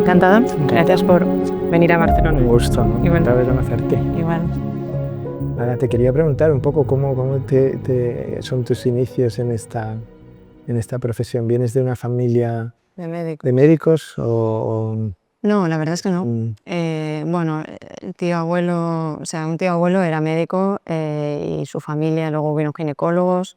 Encantada. Gracias por venir a Barcelona. Un gusto, ¿no? Igual. Encantado de conocerte. Igual. Ahora, te quería preguntar un poco cómo son tus inicios en esta profesión. ¿Vienes de una familia De médico. de médicos o...? No, la verdad es que no. Bueno, un tío abuelo era médico y su familia, luego hubieron ginecólogos,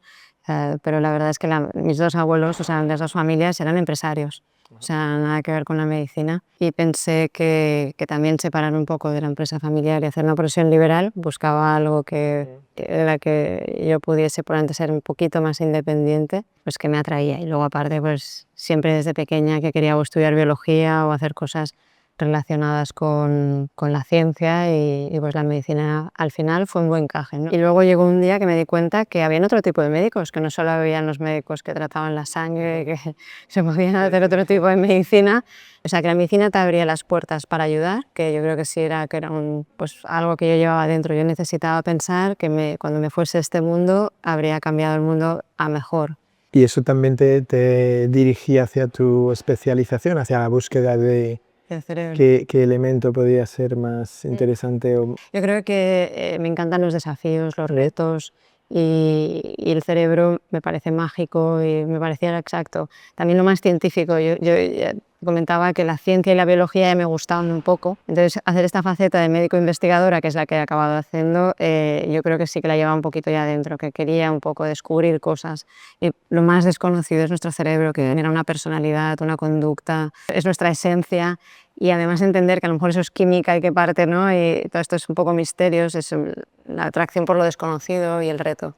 pero la verdad es que mis dos abuelos, o sea, de las dos familias eran empresarios, o sea, nada que ver con la medicina. Y pensé que también separarme un poco de la empresa familiar y hacer una profesión liberal, buscaba algo de la que yo pudiese por antes ser un poquito más independiente, pues que me atraía. Y luego aparte, pues siempre desde pequeña que quería o estudiar biología o hacer cosas relacionadas con la ciencia y pues la medicina al final fue un buen encaje, ¿no? Y luego llegó un día que me di cuenta que había otro tipo de médicos, que no solo habían los médicos que trataban la sangre, que se podían hacer otro tipo de medicina, o sea, que la medicina te abría las puertas para ayudar, que yo creo que sí era pues algo que yo llevaba dentro. Yo necesitaba pensar que cuando me fuese a este mundo habría cambiado el mundo a mejor. ¿Y eso también te dirigía hacia tu especialización, hacia la búsqueda de qué elemento podía ser más interesante? Yo creo que me encantan los desafíos, los retos y el cerebro me parece mágico y me parecía exacto. También lo más científico, yo comentaba que la ciencia y la biología ya me gustaban un poco, entonces hacer esta faceta de médico investigadora, que es la que he acabado haciendo, yo creo que sí que la llevaba un poquito ya dentro, que quería un poco descubrir cosas. Y lo más desconocido es nuestro cerebro, que genera una personalidad, una conducta, es nuestra esencia. Y además entender que a lo mejor eso es química y qué parte, ¿no? Y todo esto es un poco misterios, es la atracción por lo desconocido y el reto.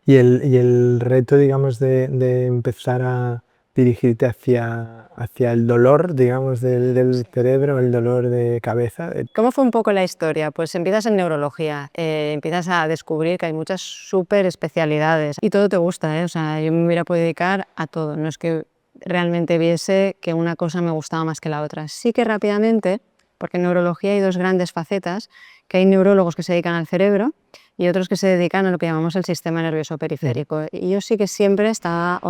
Y el reto, digamos, de empezar a dirigirte hacia el dolor, digamos, del cerebro, el dolor de cabeza. ¿Cómo fue un poco la historia? Pues empiezas en neurología, empiezas a descubrir que hay muchas súper especialidades y todo te gusta, ¿eh? O sea, yo me hubiera podido dedicar a todo, no es que realmente viese que una cosa me gustaba más que la otra. Sí que rápidamente, porque en neurología hay dos grandes facetas, que hay neurólogos que se dedican al cerebro y otros que se dedican a lo que llamamos el sistema nervioso periférico. Y yo sí que siempre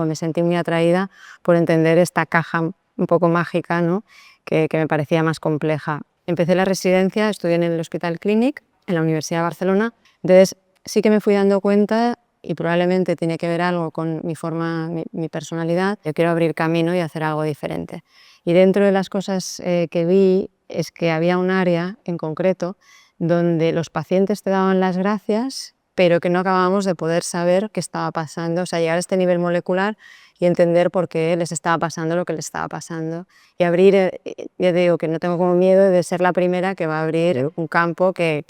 me sentí muy atraída por entender esta caja un poco mágica, ¿no? que me parecía más compleja. Empecé la residencia, estudié en el Hospital Clínic, en la Universidad de Barcelona, entonces sí que me fui dando cuenta y probablemente tiene que ver algo con mi forma, mi personalidad. Yo quiero abrir camino y hacer algo diferente. Y dentro de las cosas que vi es que había un área en concreto donde los pacientes te daban las gracias, pero que no acabábamos de poder saber qué estaba pasando, o sea, llegar a este nivel molecular y entender por qué les estaba pasando lo que les estaba pasando. Y abrir, ya digo que no tengo como miedo de ser la primera que va a abrir un campo que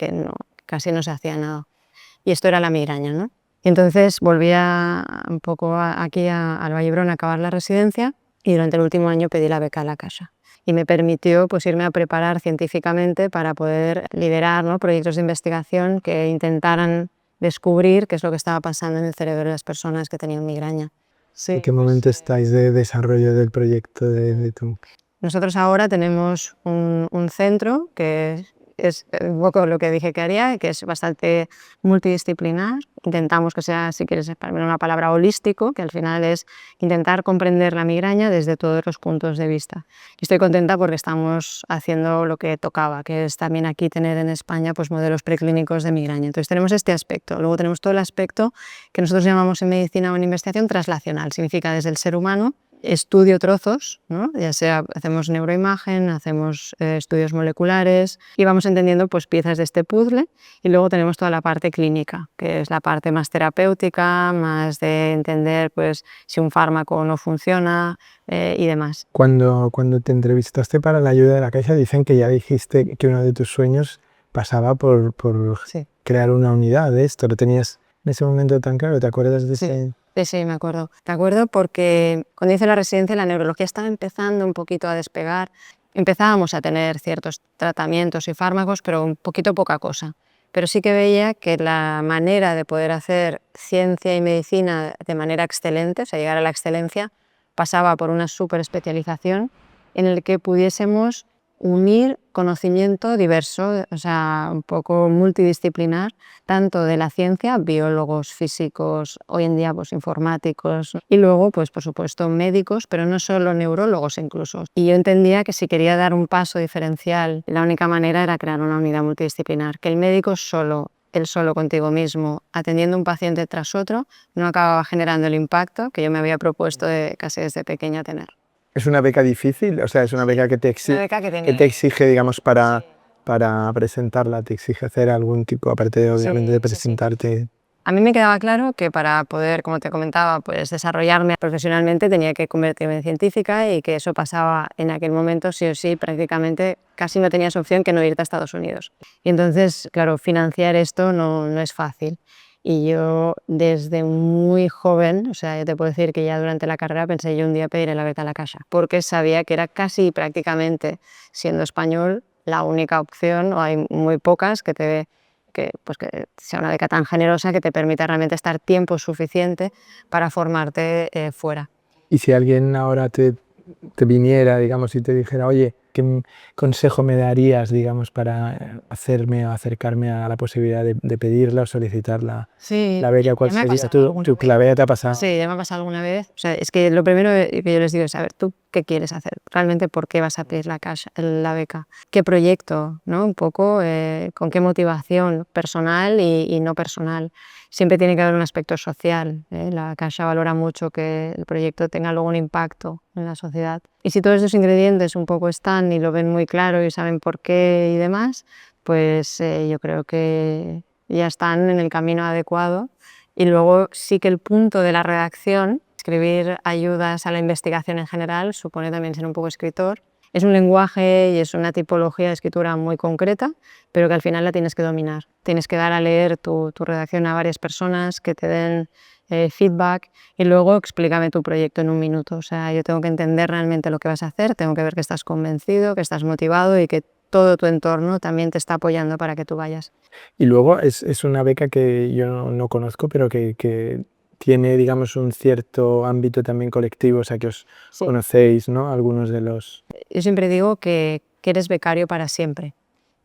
casi no se hacía nada. Y esto era la migraña, ¿no? Y entonces volví un poco aquí al Vallebrón a acabar la residencia y durante el último año pedí la beca a la Caixa. Y me permitió pues, irme a preparar científicamente para poder liderar, ¿no? proyectos de investigación que intentaran descubrir qué es lo que estaba pasando en el cerebro de las personas que tenían migraña. Sí, ¿En qué momento estáis de desarrollo del proyecto de tu...? Nosotros ahora tenemos un centro que es un poco lo que dije que haría, que es bastante multidisciplinar. Intentamos que sea, si quieres para una palabra, holístico, que al final es intentar comprender la migraña desde todos los puntos de vista. Y estoy contenta porque estamos haciendo lo que tocaba, que es también aquí tener en España pues, modelos preclínicos de migraña. Entonces tenemos este aspecto. Luego tenemos todo el aspecto que nosotros llamamos en medicina o en investigación translacional. Significa desde el ser humano estudio trozos, ¿no? Ya sea hacemos neuroimagen, hacemos estudios moleculares y vamos entendiendo pues, piezas de este puzzle y luego tenemos toda la parte clínica, que es la parte más terapéutica, más de entender pues, si un fármaco no funciona y demás. Cuando te entrevistaste para la ayuda de la Caixa, dicen que ya dijiste que uno de tus sueños pasaba por Sí. crear una unidad de esto. ¿Lo tenías en ese momento tan claro? ¿Te acuerdas de ese...? Sí, me acuerdo. Me acuerdo porque cuando hice la residencia la neurología estaba empezando un poquito a despegar. Empezábamos a tener ciertos tratamientos y fármacos, pero un poquito poca cosa. Pero sí que veía que la manera de poder hacer ciencia y medicina de manera excelente, o sea, llegar a la excelencia, pasaba por una súper especialización en la que pudiésemos unir conocimiento diverso, o sea, un poco multidisciplinar, tanto de la ciencia, biólogos, físicos, hoy en día pues informáticos, y luego pues por supuesto médicos, pero no solo neurólogos incluso. Y yo entendía que si quería dar un paso diferencial, la única manera era crear una unidad multidisciplinar, que el médico solo, él solo contigo mismo, atendiendo un paciente tras otro, no acababa generando el impacto que yo me había propuesto casi desde pequeña tener. ¿Es una beca difícil? O sea, es una beca que te que exige, digamos, para presentarla, te exige hacer algún tipo, aparte de, obviamente, de presentarte. A mí me quedaba claro que para poder, como te comentaba, pues desarrollarme profesionalmente tenía que convertirme en científica y que eso pasaba en aquel momento sí o sí, prácticamente casi no tenías opción que no irte a Estados Unidos. Y entonces, claro, financiar esto no es fácil. Y yo desde muy joven, o sea, yo te puedo decir que ya durante la carrera pensé yo un día pediré la beca a la Caixa, porque sabía que era casi prácticamente, siendo español, la única opción, o hay muy pocas que sea una beca tan generosa que te permita realmente estar tiempo suficiente para formarte fuera. Y si alguien ahora te viniera, digamos, y te dijera, oye, ¿qué consejo me darías, digamos, para hacerme o acercarme a la posibilidad de pedirla o solicitar la beca? ¿Cuál sería tu clave? ¿Ya te ha pasado? Sí, ya me ha pasado alguna vez. O sea, es que lo primero que yo les digo es, a ver, ¿tú qué quieres hacer? ¿Realmente por qué vas a pedir la beca? ¿Qué proyecto? ¿No? Un poco, ¿con qué motivación personal y no personal? Siempre tiene que haber un aspecto social. La Caixa valora mucho que el proyecto tenga luego un impacto en la sociedad. Y si todos esos ingredientes un poco están y lo ven muy claro y saben por qué y demás, pues yo creo que ya están en el camino adecuado. Y luego sí que el punto de la redacción, escribir ayudas a la investigación en general, supone también ser un poco escritor. Es un lenguaje y es una tipología de escritura muy concreta, pero que al final la tienes que dominar. Tienes que dar a leer tu redacción a varias personas que te den feedback y luego explícame tu proyecto en un minuto. O sea, yo tengo que entender realmente lo que vas a hacer, tengo que ver que estás convencido, que estás motivado y que todo tu entorno también te está apoyando para que tú vayas. Y luego es una beca que yo no conozco, pero que tiene, digamos, un cierto ámbito también colectivo, o sea, que os conocéis, ¿no? Algunos de los... Yo siempre digo que eres becario para siempre.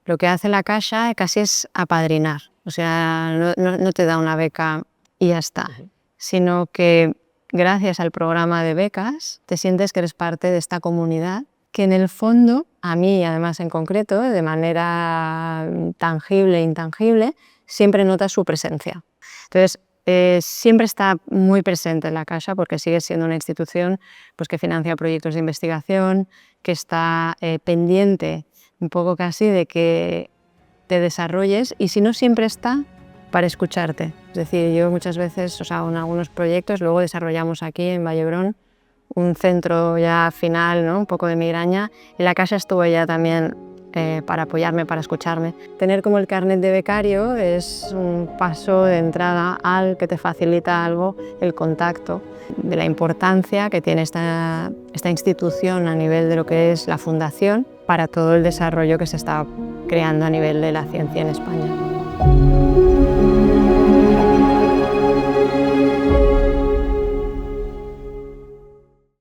Lo que hace la Caixa casi es apadrinar, o sea, no te da una beca y ya está, sino que gracias al programa de becas te sientes que eres parte de esta comunidad que en el fondo, a mí además en concreto, de manera tangible e intangible, siempre notas su presencia. Entonces, siempre está muy presente en la Caixa porque sigue siendo una institución pues, que financia proyectos de investigación, que está pendiente un poco casi de que te desarrolles y si no siempre está para escucharte. Es decir, yo muchas veces, o sea, en algunos proyectos, luego desarrollamos aquí en Vallebrón un centro ya final, ¿no? Un poco de migraña, y la Caixa estuvo ya también para apoyarme, para escucharme. Tener como el carnet de becario es un paso de entrada al que te facilita algo, el contacto, de la importancia que tiene esta institución a nivel de lo que es la fundación para todo el desarrollo que se está creando a nivel de la ciencia en España.